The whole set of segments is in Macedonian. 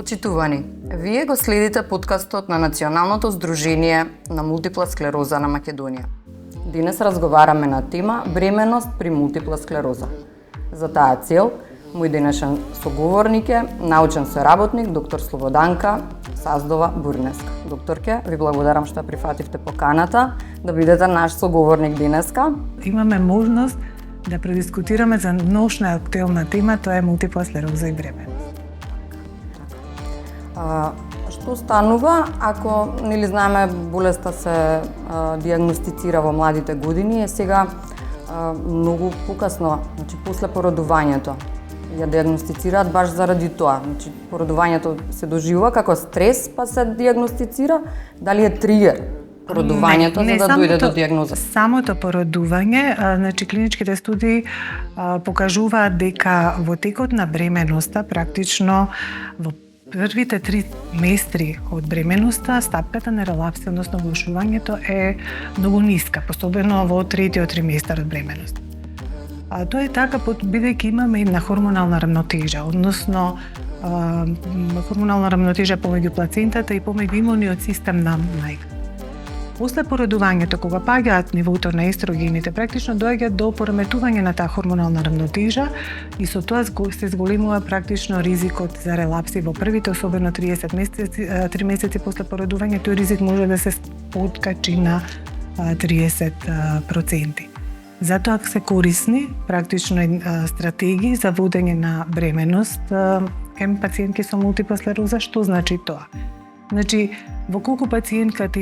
Почитувани, вие го следите подкастот на Националното здружение на мултипла склероза на Македонија. Денес разговараме на тема бременост при мултипла склероза. За таа цел, мој денешен соговорник е научен соработник доктор Слободанка Саздова-Бурнеска. Докторке, ви благодарам што прифативте поканата да бидете наш соговорник денеска. Имаме можност да предискутираме за ношна актуелна тема, тоа е мултипла склероза и бременост. Што станува ако нели знаеме болеста се диагностицира во младите години, е сега многу покасно, значи после породувањето ја диагностицираат баш заради тоа. Значи породувањето се доживува како стрес, па се диагностицира, дали е тригер породувањето за да дојде до диагноза? Самото породување, значи клиничките студии покажуваат дека во текот на бременоста, практично во првите 3 месеци од бременоста, стапката на релапси, односно влошувањето е многу ниска, особено во третиот триместар од бременоста. Тоа е така бидејќи имаме една хормонална рамнотежа, односно хормонална рамнотежа помеѓу плацентата и помеѓу имуниот систем на мајка. После породувањето, кога паѓаат нивото на естрогените, практично доаѓа до пореметување на таа хормонална рамнотежа и со тоа се зголемува практично ризикот за релапси во првите, особено 3 месеци после породување, тој ризик може да се подкачи на 30%. Затоа се корисни практично стратегии за водење на бременност кај пациентки со мултипла склероза. Што значи тоа? Значи, во колку пациентката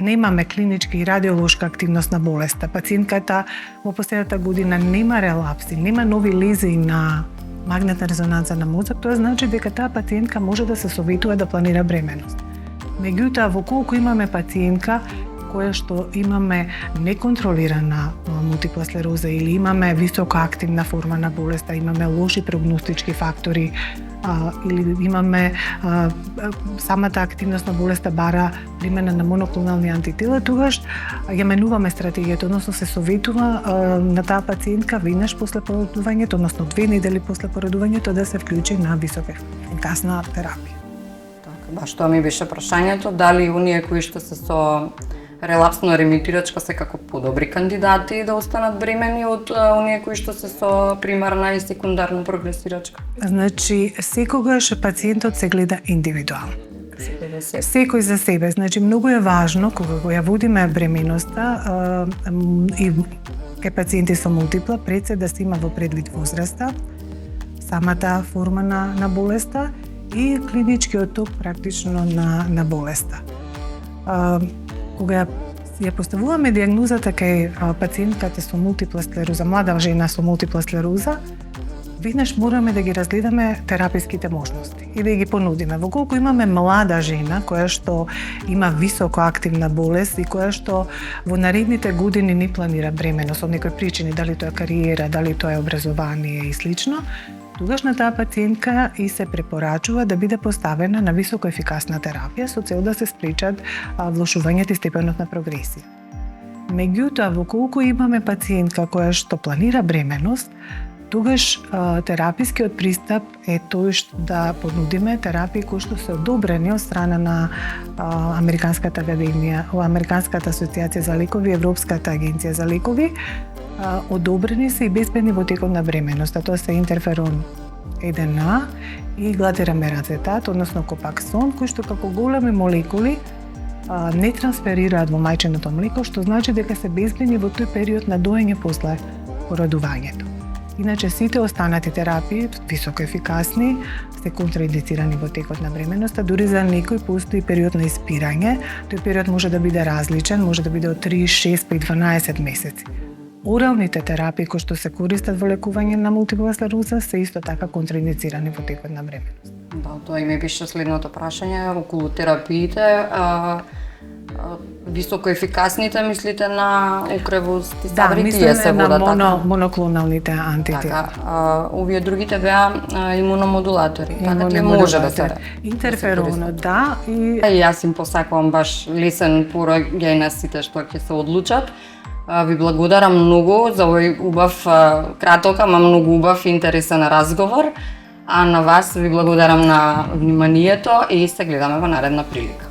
немаме клинички и радиолошка активност на болеста, пациентката во последната година нема релапси, нема нови лезии на магнетна резонанца на мозок, тоа значи дека таа пациентка може да се советува да планира бременност. Меѓутоа, во колку имаме пациентка која што имаме неконтролирана мултипла склероза или имаме висока активна форма на болеста, имаме лоши прогностички фактори, или имаме самата активност на болеста бара примена на моноклонални антитела, тогаш ја менуваме стратегијата, односно се советува на таа пациентка веднаш после породувањето, односно 2 недели после породувањето да се вклучи на висока ефикасна терапија. Така, баш тоа ми беше прашањето, дали оние кои што се со релапсно ремитирачка се како подобри кандидати да останат бремени од оние кои што се со примарна и секундарна прогресирачка? Значи, секогаш пациентот се гледа индивидуално. Секој за себе. Значи, многу е важно кога го ја водиме бременоста и кај пациенти со мултипла, пред се да се има во предвид возраста, самата форма на болеста и клиничкиот ток практично на болеста. Кога ја поставуваме диагнозата кај пациентката со мултипла склероза, млада жена со мултипла склероза, веднаш мораме да ги разгледаме тераписките можности и да ги понудиме. Во колку имаме млада жена која што има високо активна болест и која што во наредните години не планира бременост од некои причини, дали тоа е кариера, дали тоа е образование и слично, тогаш на таа пациентка и се препорачува да биде поставена на високо ефикасна терапија со цел да се спречат влошувањето и степенот на прогресија. Меѓутоа, во колку имаме пациентка која што планира бременост, тогаш терапискиот пристап е тој што да понудиме терапии кои што се одобрени од страна на Американската академија, Американската асоциација за лекови, Европската агенција за лекови, одобрени се и безбедни во текот на бременоста. Тоа се интерферон 1А и глатерамерацетат, односно копаксон, кои што како големи молекули не трансферираат во мајчиното млеко, што значи дека се безбедни во тој период на доење после породувањето. Иначе сите останати терапии, високо ефикасни, се контраиндицирани во текот на бременоста, дури за некој постои период на испирање. Тој период може да биде различен, може да биде од 3, 6 па и 12 месеци. Оралните терапии кои што се користат во лекување на мултипла склероза се исто така контраиндицирани во текот на бременост. Да, тоа и ми беше следното прашање околу терапиите. Високо ефикасните мислите на укревостисаврите се водат така? Да, моноклоналните антитела. Така, овие другите беа имуномодулатори. Така ли може да се интерферонот, да. И јас им посакувам баш лесен пороѓај на сите што ќе се одлучат. Ви благодарам многу за овој убав краток, ама многу убав и интересен разговор. А на вас ви благодарам на вниманието и се гледаме во наредна прилика.